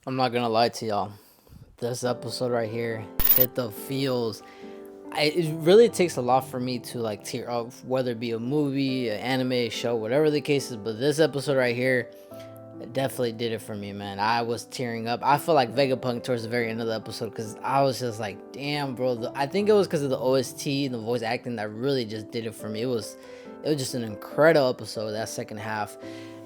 I'm not gonna lie to y'all. This episode right here hit the feels. It really takes a lot for me to like tear up, whether it be a movie, an anime, show, whatever the case is. But this episode right here definitely did it for me, man. I was tearing up. I felt like Vegapunk towards the very end of the episode because I was just like, damn, bro. I think it was because of the OST and the voice acting that really just did it for me. It was just an incredible episode, that second half.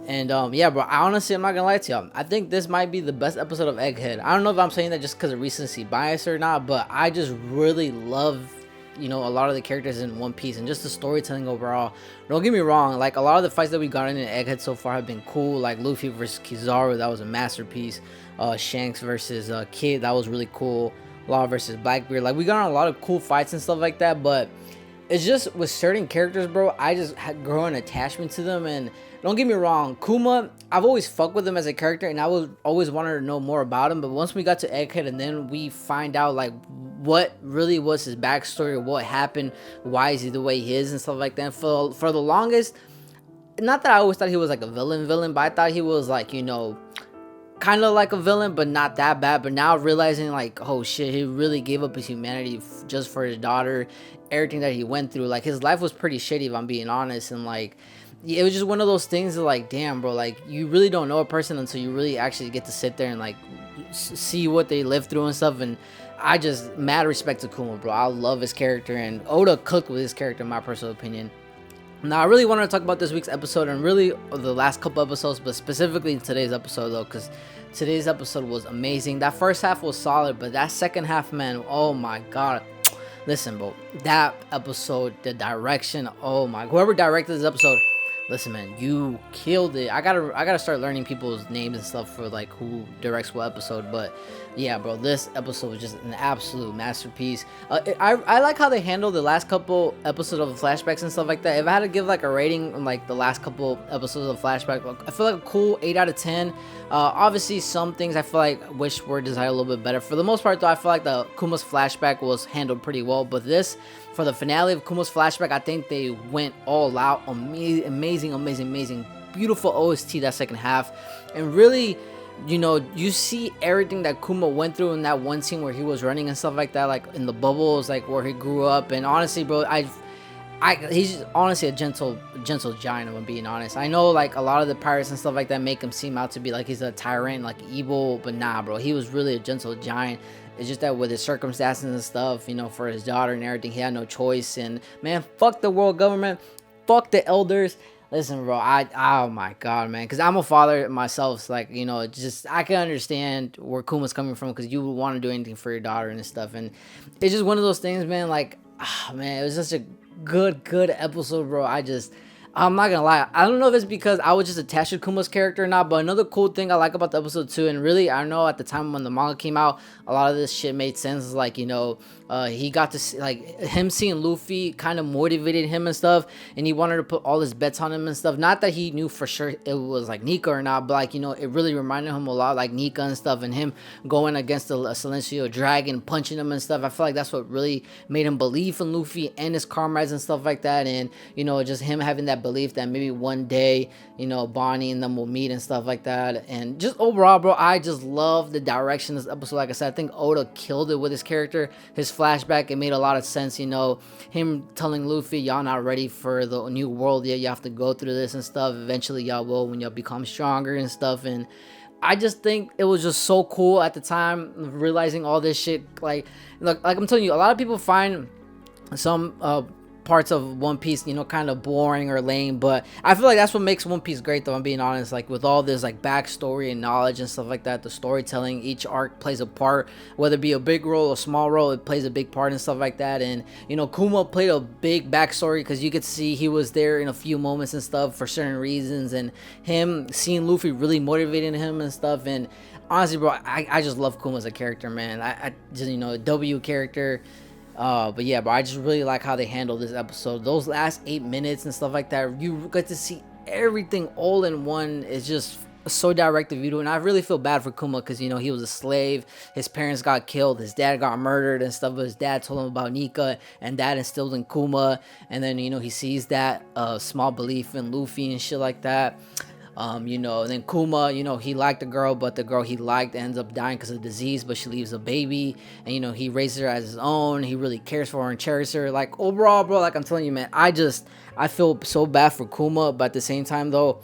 And yeah, bro, I honestly, I'm not gonna lie to y'all. I think this might be the best episode of Egghead. I don't know if I'm saying that just because of recency bias or not, but I just really love, a lot of the characters in One Piece and just the storytelling overall. Don't get me wrong, like a lot of the fights that we got in Egghead so far have been cool. Like Luffy versus Kizaru, that was a masterpiece. Shanks versus Kid, that was really cool. Law versus Blackbeard, like we got on a lot of cool fights and stuff like that, but it's just with certain characters, bro, I just had grown attachment to them. And don't get me wrong, Kuma, I've always fucked with him as a character and I was always wanted to know more about him. But once we got to Egghead and then we find out like what really was his backstory, what happened, why is he the way he is and stuff like that. For the longest, not that I always thought he was like a villain, but I thought he was like, kind of like a villain, but not that bad. But now realizing like, oh shit, he really gave up his humanity just for his daughter, everything that he went through. Like his life was pretty shitty, if I'm being honest. And like, it was just one of those things that like, damn, bro, like you really don't know a person until you really actually get to sit there and like see what they live through and stuff. And I just mad respect to Kuma, bro. I love his character, and Oda cooked with his character, in my personal opinion. Now, I really wanted to talk about this week's episode and really the last couple episodes, but specifically today's episode, though, because today's episode was amazing. That first half was solid, but that second half, man, oh my god. Listen, bro, that episode, the direction, oh my, whoever directed this episode, listen, man, you killed it. I gotta start learning people's names and stuff for like who directs what episode. But yeah, bro, this episode was just an absolute masterpiece. I like how they handled the last couple episodes of flashbacks and stuff like that. If I had to give like a rating on like the last couple episodes of flashback, I feel like a cool 8 out of 10. Obviously some things I feel like wish were designed a little bit better. For the most part though, I feel like the Kuma's flashback was handled pretty well, but this, for the finale of Kuma's flashback, I think they went all out. Amazing, beautiful OST that second half. And really, you see everything that Kuma went through in that one scene where he was running and stuff like that, like in the bubbles, like where he grew up. And honestly, bro, he's honestly a gentle giant, if I'm being honest. I know like a lot of the pirates and stuff like that make him seem out to be like he's a tyrant, like evil, but nah, bro, he was really a gentle giant. It's just that with his circumstances and stuff, for his daughter and everything, he had no choice. And man, fuck the world government, fuck the elders. Listen, bro, oh my god, man, because I'm a father myself. So like, just I can understand where Kuma's coming from, because you would want to do anything for your daughter and stuff. And it's just one of those things, man. Like, man, it was such a good episode, bro. I'm not gonna lie, I don't know if it's because I was just attached to Kuma's character or not, but another cool thing I like about the episode too, and really I know at the time when the manga came out, a lot of this shit made sense. Like, he got to see, like, him seeing Luffy kind of motivated him and stuff, and he wanted to put all his bets on him and stuff. Not that he knew for sure it was like Nika or not, but like, it really reminded him a lot like Nika and stuff, and him going against the Silencio Dragon, punching him and stuff. I feel like that's what really made him believe in Luffy and his comrades and stuff like that. And just him having that belief that maybe one day, Bonnie and them will meet and stuff like that. And just overall, bro, I just love the direction of this episode. Like I said, I think Oda killed it with his character. His flashback, it made a lot of sense. Him telling Luffy, y'all not ready for the new world yet, you have to go through this and stuff. Eventually y'all will, when y'all become stronger and stuff. And I just think it was just so cool at the time, realizing all this shit. Like I'm telling you, a lot of people find some parts of One Piece, kind of boring or lame, but I feel like that's what makes One Piece great, though, I'm being honest. Like with all this like backstory and knowledge and stuff like that, the storytelling, each arc plays a part, whether it be a big role or small role, it plays a big part and stuff like that. And Kuma played a big backstory because you could see he was there in a few moments and stuff for certain reasons, and him seeing Luffy really motivating him and stuff. And honestly, bro, I just love Kuma as a character, man. I just, a W character. But yeah, but I just really like how they handled this episode. Those last 8 minutes and stuff like that, you get to see everything all in one. It's just so direct to video, and I really feel bad for Kuma because he was a slave. His parents got killed, his dad got murdered and stuff, but his dad told him about Nika, and that instilled in Kuma. And then he sees that small belief in Luffy and shit like that. You know, and then Kuma, you know, he liked the girl, but the girl he liked ends up dying because of disease, but she leaves a baby, and you know, he raises her as his own. He really cares for her and cherishes her. Like overall, bro, like I'm telling you, man, I feel so bad for Kuma, but at the same time though,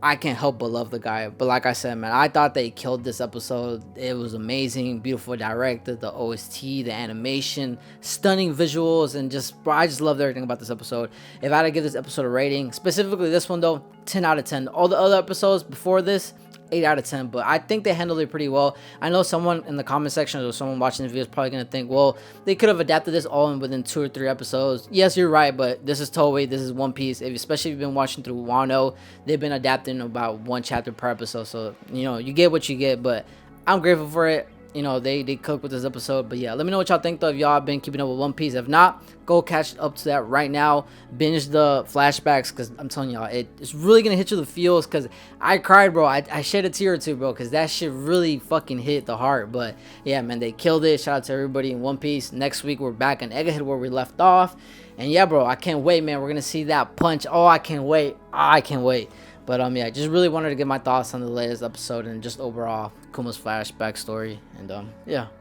I can't help but love the guy. But like I said, man, I thought they killed this episode. It was amazing, beautiful directed, the OST, the animation, stunning visuals, and just, bro, I just loved everything about this episode. If I had to give this episode a rating, specifically this one though, 10 out of 10. All the other episodes before this, 8 out of 10, but I think they handled it pretty well. I know someone in the comment section or someone watching the video is probably gonna think, well, they could have adapted this all in within 2 or 3 episodes. Yes, you're right, but this is Toei, this is One Piece. Especially if you've been watching through Wano, they've been adapting about 1 chapter per episode, so you know, you get what you get. But I'm grateful for it. You know, they cooked with this episode. But yeah, let me know what y'all think though, if y'all have been keeping up with One Piece. If not, go catch up to that right now, binge the flashbacks, because I'm telling y'all, it's really gonna hit you the feels. Because I cried, bro. I shed a tear or two, bro, because that shit really fucking hit the heart. But yeah, man, they killed it. Shout out to everybody in One Piece. Next week we're back on Egghead where we left off, and yeah, bro, I can't wait, man. We're gonna see that punch. Oh, I can't wait. I can't wait. But yeah, just really wanted to get my thoughts on the latest episode and just overall Kuma's flashback story. And yeah.